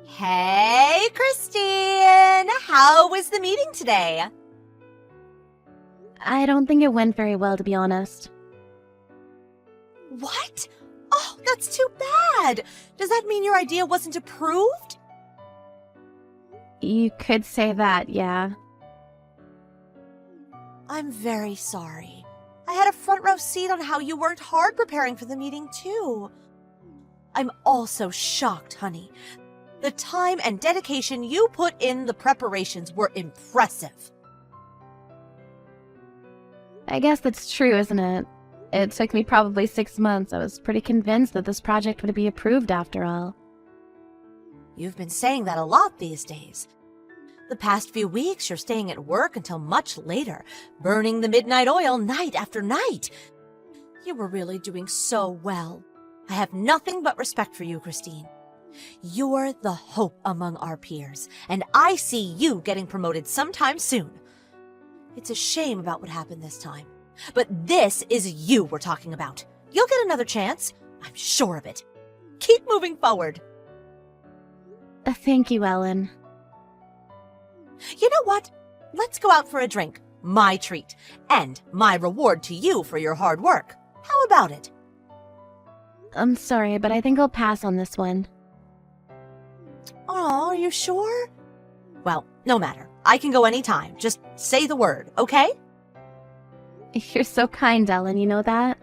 Hey, Christine! How was the meeting today? I don't think it went very well, to be honest. What? Oh, that's too bad! Does that mean your idea wasn't approved? You could say that, yeah. I'm very sorry. I had a front row seat on how you worked hard preparing for the meeting, too. I'm also shocked, honey. The time and dedication you put in the preparations were impressive. I guess that's true, isn't it? It took me probably 6 months. I was pretty convinced that this project would be approved after all. You've been saying that a lot these days. The past few weeks, you're staying at work until much later, burning the midnight oil night after night. You were really doing so well. I have nothing but respect for you, Christine. You're the hope among our peers, and I see you getting promoted sometime soon. It's a shame about what happened this time, but this is you we're talking about. You'll get another chance. I'm sure of it. Keep moving forward. Thank you, Ellen. You know what? Let's go out for a drink. My treat. And my reward to you for your hard work. How about it? I'm sorry, but I think I'll pass on this one. Oh, are you sure? Well, no matter. I can go anytime. Just say the word, okay? You're so kind, Ellen, you know that?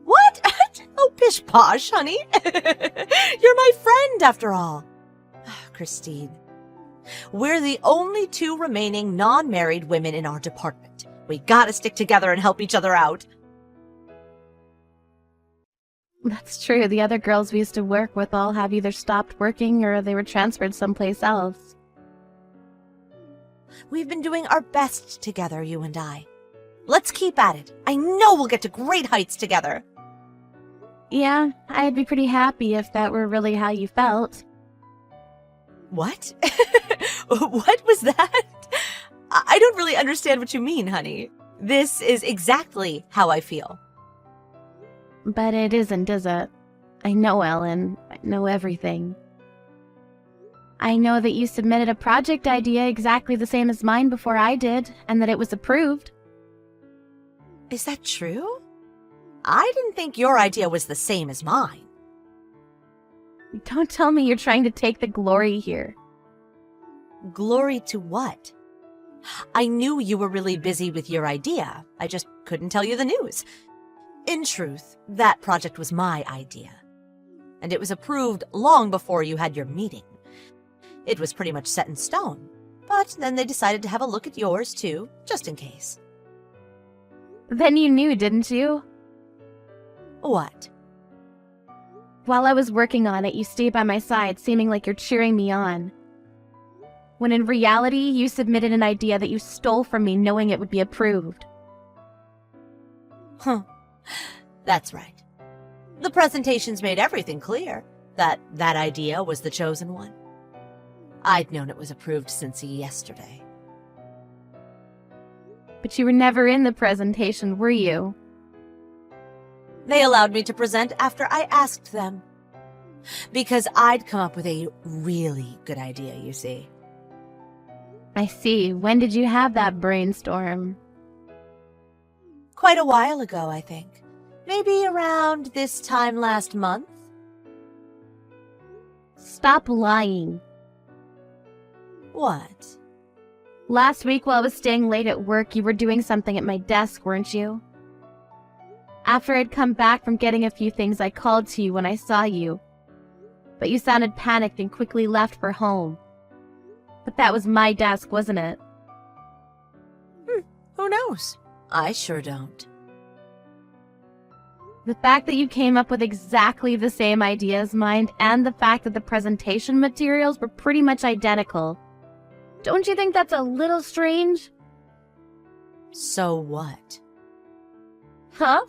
What? Oh, pish posh, honey. You're my friend, after all. Christine, we're the only 2 remaining non-married women in our department. We gotta stick together and help each other out. That's true. The other girls we used to work with all have either stopped working or they were transferred someplace else. We've been doing our best together, you and I. Let's keep at it. I know we'll get to great heights together. Yeah, I'd be pretty happy if that were really how you felt. What? What was that? I don't really understand what you mean, honey. This is exactly how I feel. But it isn't, is it? I know, Ellen. I know everything. I know that you submitted a project idea exactly the same as mine before I did, and that it was approved. Is that true? I didn't think your idea was the same as mine. Don't tell me you're trying to take the glory here. Glory to what? I knew you were really busy with your idea. I just couldn't tell you the news. In truth, that project was my idea. And it was approved long before you had your meeting. It was pretty much set in stone. But then they decided to have a look at yours, too, just in case. Then you knew, didn't you? What? While I was working on it, you stayed by my side, seeming like you're cheering me on. When in reality, you submitted an idea that you stole from me knowing it would be approved. Huh. That's right. The presentations made everything clear, that idea was the chosen one. I'd known it was approved since yesterday. But you were never in the presentation, were you? They allowed me to present after I asked them. Because I'd come up with a really good idea, you see. I see. When did you have that brainstorm? Quite a while ago, I think. Maybe around this time last month. Stop lying. What? Last week while I was staying late at work, you were doing something at my desk, weren't you? After I'd come back from getting a few things, I called to you when I saw you. But you sounded panicked and quickly left for home. But that was my desk, wasn't it? Who knows? I sure don't. The fact that you came up with exactly the same idea as mine, and the fact that the presentation materials were pretty much identical. Don't you think that's a little strange? So what? Huh?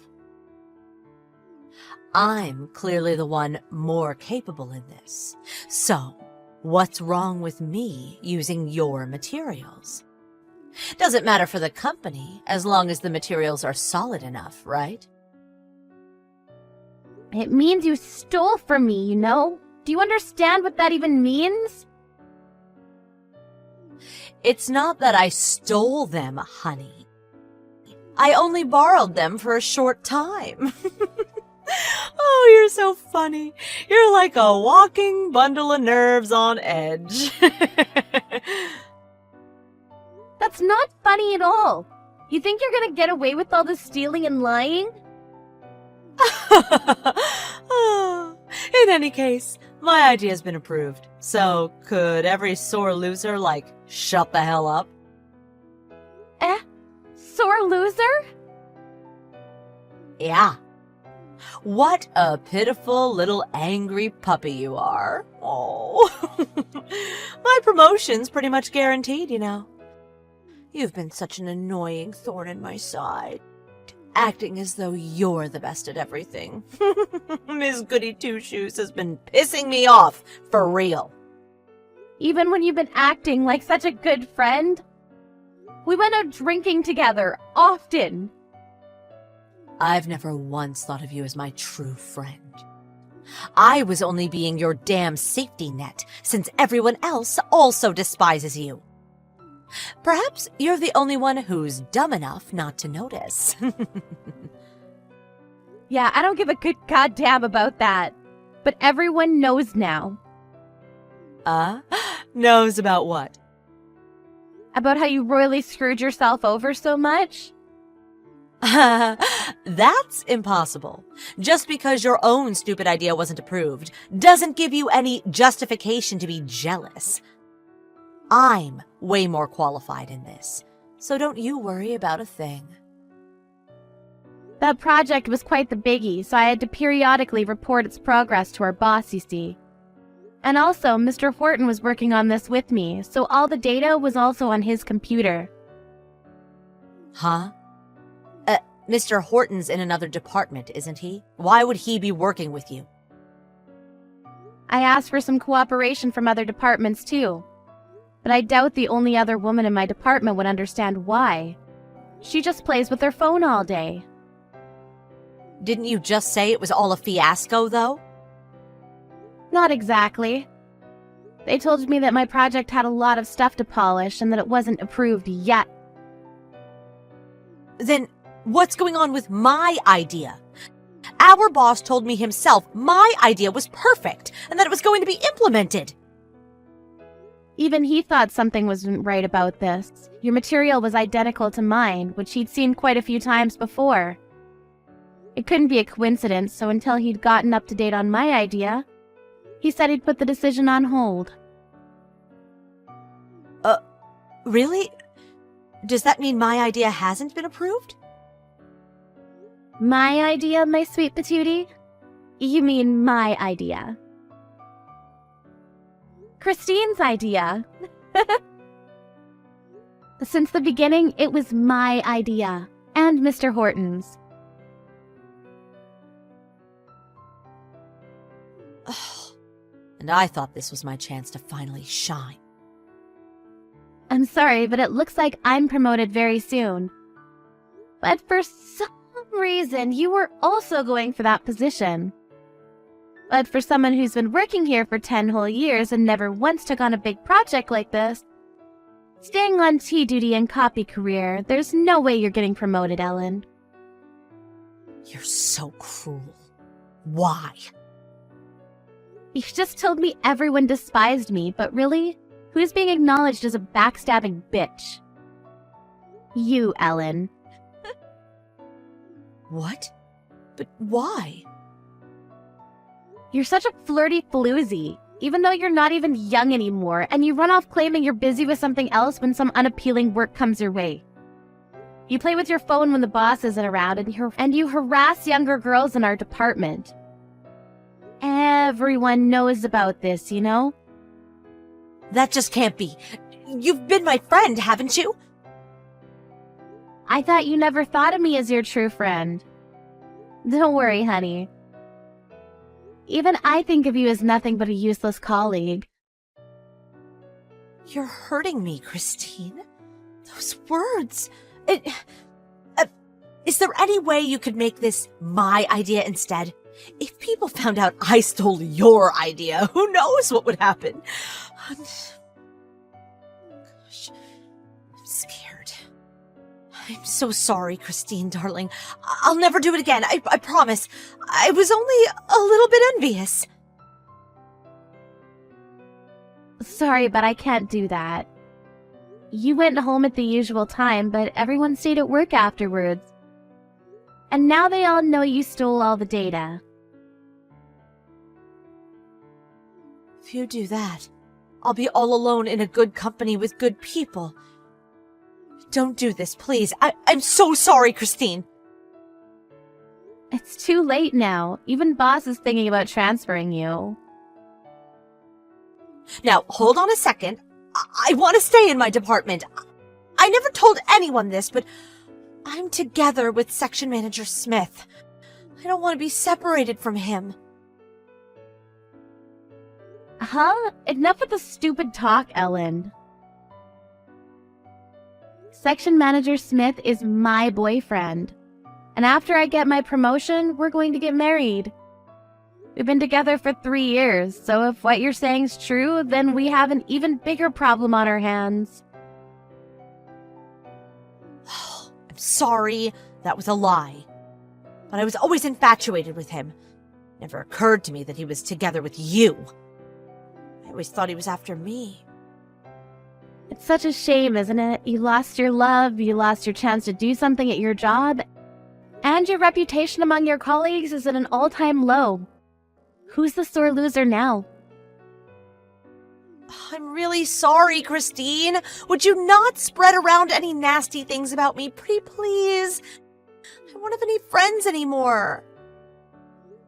I'm clearly the one more capable in this. So, what's wrong with me using your materials? Doesn't matter for the company, as long as the materials are solid enough, right? It means you stole from me, you know? Do you understand what that even means? It's not that I stole them, honey. I only borrowed them for a short time. Oh, you're so funny. You're like a walking bundle of nerves on edge. That's not funny at all. You think you're gonna get away with all this stealing and lying? In any case, my idea's been approved. So, could every sore loser, shut the hell up? Sore loser? Yeah. What a pitiful little angry puppy you are. Oh. My promotion's pretty much guaranteed, you know. You've been such an annoying thorn in my side, acting as though you're the best at everything. Miss Goody Two-Shoes has been pissing me off, for real. Even when you've been acting like such a good friend? We went out drinking together, often. I've never once thought of you as my true friend. I was only being your damn safety net, since everyone else also despises you. Perhaps you're the only one who's dumb enough not to notice. Yeah, I don't give a good goddamn about that. But everyone knows now. Knows about what? About how you royally screwed yourself over so much? That's impossible. Just because your own stupid idea wasn't approved doesn't give you any justification to be jealous. I'm way more qualified in this, so don't you worry about a thing. That project was quite the biggie, so I had to periodically report its progress to our boss, you see. And also, Mr. Horton was working on this with me, so all the data was also on his computer. Huh? Mr. Horton's in another department, isn't he? Why would he be working with you? I asked for some cooperation from other departments too. But I doubt the only other woman in my department would understand why. She just plays with her phone all day. Didn't you just say it was all a fiasco, though? Not exactly. They told me that my project had a lot of stuff to polish and that it wasn't approved yet. Then what's going on with my idea? Our boss told me himself my idea was perfect and that it was going to be implemented. Even he thought something wasn't right about this. Your material was identical to mine, which he'd seen quite a few times before. It couldn't be a coincidence, so until he'd gotten up to date on my idea, he said he'd put the decision on hold. Really? Does that mean my idea hasn't been approved? My idea, my sweet patootie? You mean my idea. Christine's idea. Since the beginning, it was my idea, and Mr. Horton's. And I thought this was my chance to finally shine. I'm sorry, but it looks like I'm promoted very soon. But for some reason, you were also going for that position. But for someone who's been working here for 10 whole years and never once took on a big project like this, staying on tea duty and copy career, there's no way you're getting promoted, Ellen. You're so cruel. Why? You just told me everyone despised me, but really, who's being acknowledged as a backstabbing bitch? You, Ellen. What? But why? You're such a flirty floozy, even though you're not even young anymore, and you run off claiming you're busy with something else when some unappealing work comes your way. You play with your phone when the boss isn't around, and you harass younger girls in our department. Everyone knows about this, you know? That just can't be. You've been my friend, haven't you? I thought you never thought of me as your true friend. Don't worry, honey. Even I think of you as nothing but a useless colleague. You're hurting me, Christine. Those words. Is there any way you could make this my idea instead? If people found out I stole your idea, who knows what would happen? Gosh, I'm scared. I'm so sorry, Christine, darling. I'll never do it again, I promise. I was only a little bit envious. Sorry, but I can't do that. You went home at the usual time, but everyone stayed at work afterwards. And now they all know you stole all the data. If you do that, I'll be all alone in a good company with good people. Don't do this, please. I'm so sorry, Christine. It's too late now. Even boss is thinking about transferring you. Now, hold on a second. I want to stay in my department. I never told anyone this, but I'm together with Section Manager Smith. I don't want to be separated from him. Huh? Enough with the stupid talk, Ellen. Section Manager Smith is my boyfriend. And after I get my promotion, we're going to get married. We've been together for 3 years, so if what you're saying is true, then we have an even bigger problem on our hands. I'm sorry, that was a lie. But I was always infatuated with him. Never occurred to me that he was together with you. I always thought he was after me. It's such a shame, isn't it? You lost your love, you lost your chance to do something at your job, and your reputation among your colleagues is at an all-time low. Who's the sore loser now? I'm really sorry, Christine. Would you not spread around any nasty things about me, pretty please? I don't have any friends anymore.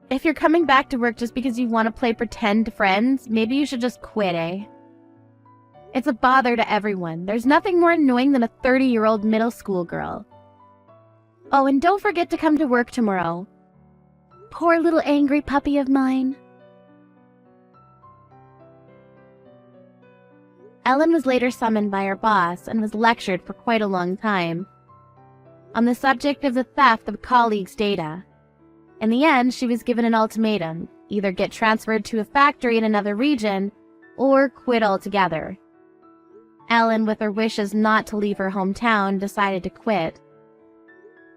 If you're coming back to work just because you want to play pretend friends, maybe you should just quit, eh? It's a bother to everyone. There's nothing more annoying than a 30-year-old middle school girl. Oh, and don't forget to come to work tomorrow. Poor little angry puppy of mine. Ellen was later summoned by her boss and was lectured for quite a long time on the subject of the theft of colleagues' data. In the end, she was given an ultimatum: either get transferred to a factory in another region or quit altogether. Ellen, with her wishes not to leave her hometown, decided to quit.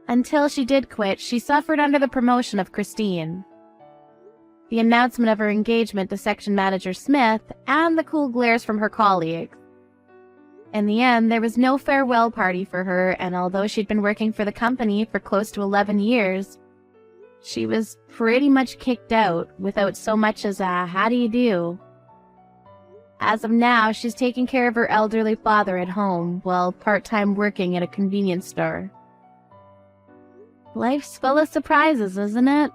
Until she did quit, she suffered under the promotion of Christine, the announcement of her engagement to Section Manager Smith, and the cool glares from her colleagues. In the end, there was no farewell party for her, and although she'd been working for the company for close to 11 years, she was pretty much kicked out without so much as a "how do you do?" As of now, she's taking care of her elderly father at home while part-time working at a convenience store. Life's full of surprises, isn't it?